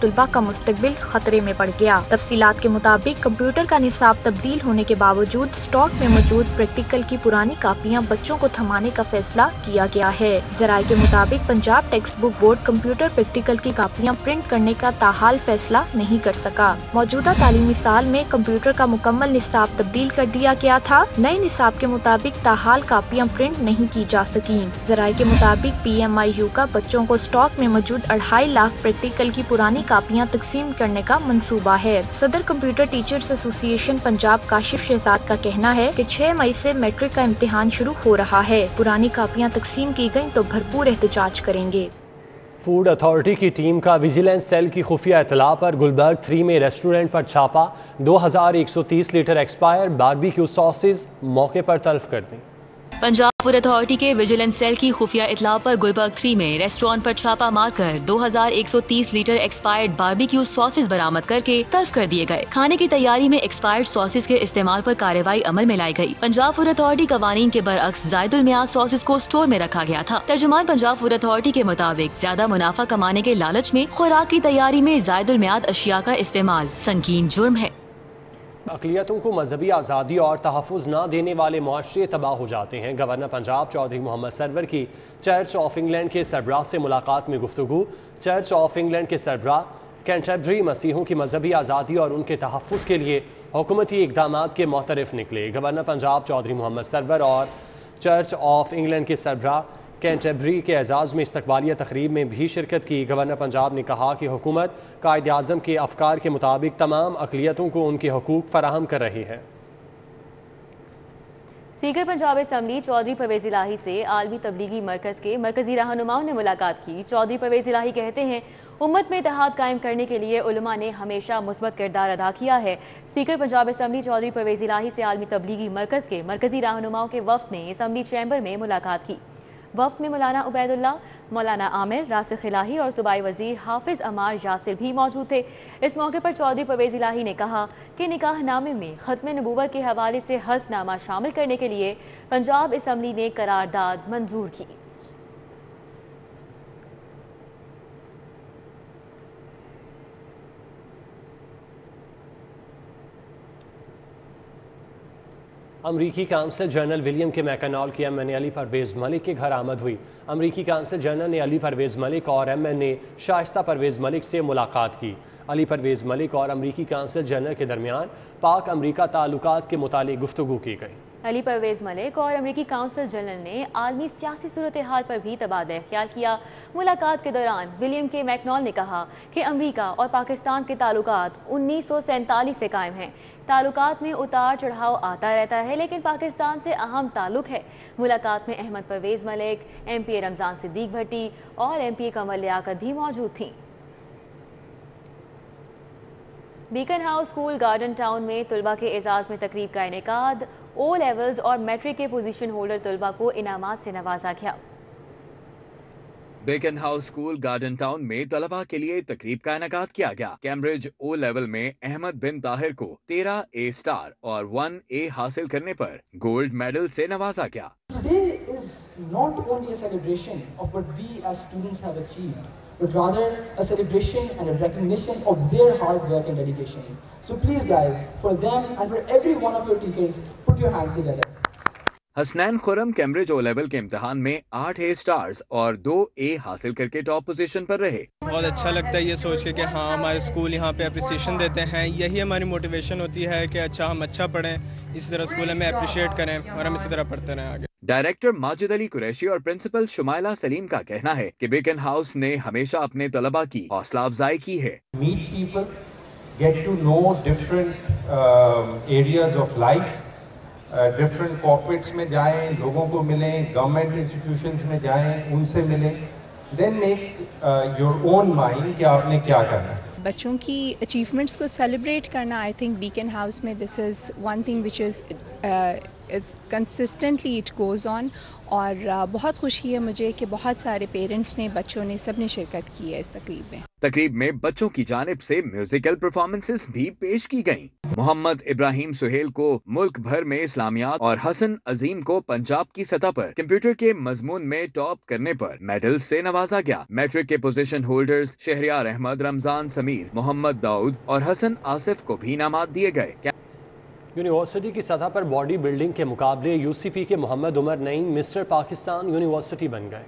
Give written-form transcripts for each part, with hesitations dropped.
طلبہ کا مستقبل خطرے میں پڑ گیا۔ تفصیلات کے مطابق کمپیوٹر کا نصاب تبدیل ہونے کے باوجود اسٹاک میں موجود پریکٹیکل کی پرانی کاپیاں بچوں کو تھمانے کا فیصلہ کیا گیا ہے۔ ذرائع کے مطابق Punjab text book board computer practical کی کاپیاں پرنٹ کرنے کا تاحال فیصلہ نہیں کر سکا۔ موجودہ تعلیمی سال میں کمپیوٹر کا مکمل نصاب تبدیل کر دیا گیا تھا۔ نئے نصاب کے مطابق تاحال کاپیاں پرنٹ نہیں کی جا سکیں۔ ذرائع کے مطابق PMIU کا بچوں کو اسٹاک میں موجود 2.5 لاکھ پریکٹیکل کی پرانی کاپیاں تقسیم کرنے کا منصوبہ ہے۔ صدر کمپیوٹر ٹیچرز ایسوسی ایشن پنجاب کاشف شہزاد کا کہنا ہے کہ 6 مئی سے میٹرک کا امتحان شروع ہو رہا ہے۔ پرانی کاپیاں تقسیم کی گئیں تو بھرپور احتجاج کریں گے۔ فوڈ اتھارٹی کی ٹیم کا ویجیلنس سیل کی خفیہ اطلاع پر گلبرگ 3 میں ریسٹورنٹ پر چھاپا۔ 2130 لیٹر ایکسپائر باربیکیو ساسز موقع پر تلف کر دیں۔ پنجاب فوڈ اتھارٹی کے ویجیلنس سیل کی خفیہ اطلاع پر گلبرگ 3 میں ریسٹورنٹ پر چھاپا مار کر 2130 لیٹر ایکسپائرڈ باربیکیو ساسز برآمد کر کے تلف کر دیے گئے۔ کھانے کی تیاری میں ایکسپائرڈ ساسز کے استعمال پر کارروائی عمل میں لائی گئی۔ پنجاب فوڈ اتھارٹی قوانین کے برعکس زائد المیعاد ساسز کو اسٹور میں رکھا گیا تھا۔ ترجمان پنجاب فوڈ اتھارٹی کے مطابق زیادہ منافع کمانے کے لالچ میں خوراک کی تیاری میں زائد المیعاد اشیاء کا استعمال سنگین جرم ہے۔ اقلیتوں کو مذہبی آزادی اور تحفظ نہ دینے والے معاشرے تباہ ہو جاتے ہیں۔ گورنر پنجاب چودھری محمد سرور کی چرچ آف انگلینڈ کے سربراہ سے ملاقات میں گفتگو۔ چرچ آف انگلینڈ کے سربراہ کینٹربری مسیحیوں کی مذہبی آزادی اور ان کے تحفظ کے لیے حکومتی اقدامات کے معترف نکلے۔ گورنر پنجاب چودھری محمد سرور اور چرچ آف انگلینڈ کے سربراہ کینٹربری کے اعزاز میں استقبالیہ تقریب میں بھی شرکت کی۔ گورنر پنجاب نے کہا کہ حکومت قائد اعظم کے افکار کے مطابق تمام اقلیتوں کو ان کے حقوق فراہم کر رہی ہے۔ اسپیکر پنجاب اسمبلی چودھری پرویز الہی سے عالمی تبلیغی مرکز کے مرکزی رہنماؤں نے ملاقات کی۔ چودھری پرویز الہی کہتے ہیں امت میں اتحاد قائم کرنے کے لیے علماء نے ہمیشہ مثبت کردار ادا کیا ہے۔ اسپیکر پنجاب اسمبلی چودھری پرویز الہی سے عالمی تبلیغی مرکز کے مرکزی رہنماؤں کے وفد نے اسمبلی چیمبر میں ملاقات کی۔ وفد میں مولانا عبید اللہ، مولانا عامر، راسخ الہی اور صوبائی وزیر حافظ عمار یاسر بھی موجود تھے۔ اس موقع پر چودھری پرویز الہی نے کہا کہ نکاح نامے میں ختم نبوت کے حوالے سے حلف نامہ شامل کرنے کے لیے پنجاب اسمبلی نے قرارداد منظور کی۔ امریکی کانسل جنرل ولیم کے میکنال کی ایم این اے علی پرویز ملک کے گھر آمد ہوئی۔ امریکی کانسل جنرل نے علی پرویز ملک اور ایم این اے شائستہ پرویز ملک سے ملاقات کی۔ علی پرویز ملک اور امریکی کانسل جنرل کے درمیان پاک امریکہ تعلقات کے متعلق گفتگو کی گئی۔ علی پرویز ملک اور امریکی کونسل جنرل نے عالمی سیاسی صورتحال پر بھی تبادلہ خیال کیا۔ ملاقات کے دوران ولیم کے میکنال نے کہا کہ امریکہ اور پاکستان کے تعلقات 1947 سے قائم ہیں۔ تعلقات میں اتار چڑھاؤ آتا رہتا ہے لیکن پاکستان سے اہم تعلق ہے۔ ملاقات میں Ahmad Pervaiz Malik, M P A Ramzan Siddique Bhatti اور M P A Qamar Liaquat بھی موجود تھیں۔ Beaconhouse school Garden Town میں طلبہ کے اعزاز میں تقریب کا انعقاد۔ او لیولز اور میٹرک کے پوزیشن ہولڈر طلبہ کو انعامات سے نوازا گیا۔ Beaconhouse school Garden Town میں طلبہ کے لیے تقریب کا انعقاد کیا گیا۔ کیمبرج او لیول میں احمد بن طاہر کو 13 اے اسٹار اور 1 اے حاصل کرنے پر گولڈ میڈل سے نوازا گیا۔ Today is not only a celebration of what we as students have achieved, but rather a celebration and a recognition of their hard work and dedication. So please guys, for them and for every one of your teachers, put your hands together. Hasnain Khurram Cambridge O level کے امتحان میں 8 اے stars اور 2 اے حاصل کر کے top position پر رہے۔ بہت اچھا لگتا ہے یہ سوچ کے کہ ہاں ہمارے اسکول یہاں پہ اپریسیشن دیتے ہیں، یہی ہماری موٹیویشن ہوتی ہے کہ اچھا ہم اچھا پڑھیں، اسی طرح اسکول ہمیں اپریشیٹ کریں اور ہم اسی طرح پڑھتے رہیں آگے۔ ڈائریکٹر ماجد علی قریشی اور پرنسپل شمائلہ سلیم کا کہنا ہے کہ بیکن ہاؤس نے ہمیشہ اپنے طلباء کی حوصلہ افزائی کی ہے۔ Meet people, get to know different areas of life. Different corporates میں جائیں، لوگوں کو ملیں، گورنمنٹ انسٹیٹیوشنس میں جائیں، ان سے ملیں، then make your own mind کہ آپ نے کیا کرنا ہے۔ بچوں کی اچیومنٹس کو سیلیبریٹ کرنا، آئی تھنک بیکن ہاؤس میں this is one thing which is consistently it goes on, اور بہت خوشی ہے مجھے کہ بہت سارے پیرنٹس نے، بچوں نے، سب نے شرکت کی ہے اس تقریب میں۔ تقریب میں بچوں کی جانب سے میوزیکل پرفارمنسز بھی پیش کی گئیں۔ محمد ابراہیم سہیل کو ملک بھر میں اسلامیات اور حسن عظیم کو پنجاب کی سطح پر کمپیوٹر کے مضمون میں ٹاپ کرنے پر میڈل سے نوازا گیا۔ میٹرک کے پوزیشن ہولڈرز شہریار احمد، رمضان سمیر، محمد داؤد اور حسن آصف کو بھی انعامات دیے گئے۔ یونیورسٹی کی سطح پر باڈی بلڈنگ کے مقابلے یو سی پی کے محمد عمر نعیم مسٹر پاکستان یونیورسٹی بن گئے۔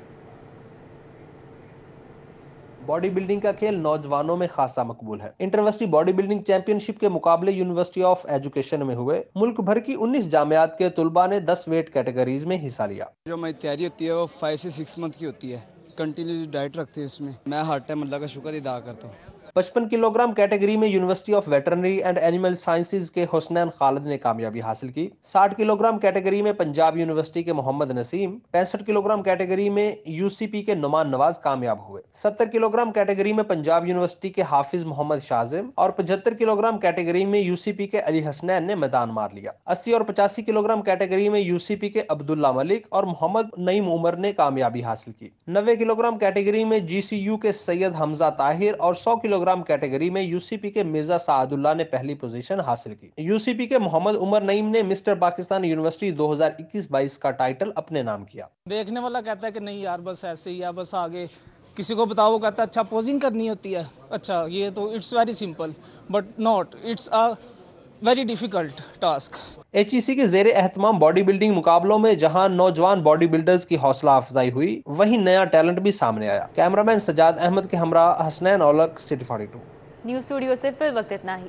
باڈی بلڈنگ کا کھیل نوجوانوں میں خاصا مقبول ہے۔ انٹر-یونیورسٹی باڈی بلڈنگ چیمپئن شپ کے مقابلے یونیورسٹی آف ایجوکیشن میں ہوئے۔ ملک بھر کی 19 جامعات کے طلباء نے 10 ویٹ کیٹیگریز میں حصہ لیا۔ جو ہماری تیاری ہوتی ہے وہ 5 سے 6 منتھ کی ہوتی ہے، کنٹینیوس ڈائٹ رکھتے ہیں اس میں۔ میں ہر ٹائم اللہ کا شکر ادا کرتا ہوں۔ 55 کلو گرام کیٹیگری میں university of veterinary and animal sciences کے حسنین خالد نے کامیابی حاصل کی۔ 60 کلو گرام کیٹیگری میں پنجاب یونیورسٹی کے محمد نسیم، 65 کلو گرام کیٹیگری میں یو سی پی کے نعمان نواز کامیاب ہوئے۔ 70 کلو گرام کیٹیگری میں پنجاب یونیورسٹی کے حافظ محمد شاذم اور 75 کلو گرام کیٹیگری میں یو سی پی کے علی حسنین نے میدان مار لیا۔ 80 اور 85 کلو گرام کیٹیگری میں یو سی پی کے عبداللہ ملک اور محمد نعیم عمر نے کامیابی حاصل کی۔ 90 کلو گرام کیٹیگری میں جی سی یو کے سید حمزہ طاہر اور 100 کلو گرام کیٹیگری میں یو سی پی کے مرزا سعد اللہ نے پہلی پوزیشن حاصل کی۔ یو سی پی کے محمد عمر نعیم نے مسٹر پاکستان یونیورسٹی 2021-22 کا ٹائٹل اپنے نام کیا۔ دیکھنے والا کہتا ہے کہ نہیں یار بس ایسے ہی ہے، بس آگے کسی کو بتاؤ، وہ کہتا ہے اچھا پوزنگ کرنی ہوتی ہے، اچھا یہ تو it's very simple, but not, it's a very difficult task. H E C کے زیر اہتمام باڈی بلڈنگ مقابلوں میں جہاں نوجوان باڈی بلڈرز کی حوصلہ افزائی ہوئی، وہیں نیا ٹیلنٹ بھی سامنے آیا۔ کیمرامین سجاد احمد کے ہمراہ Hasnain Aulakh, city 42۔ News studio سے فی الوقت اتنا ہی۔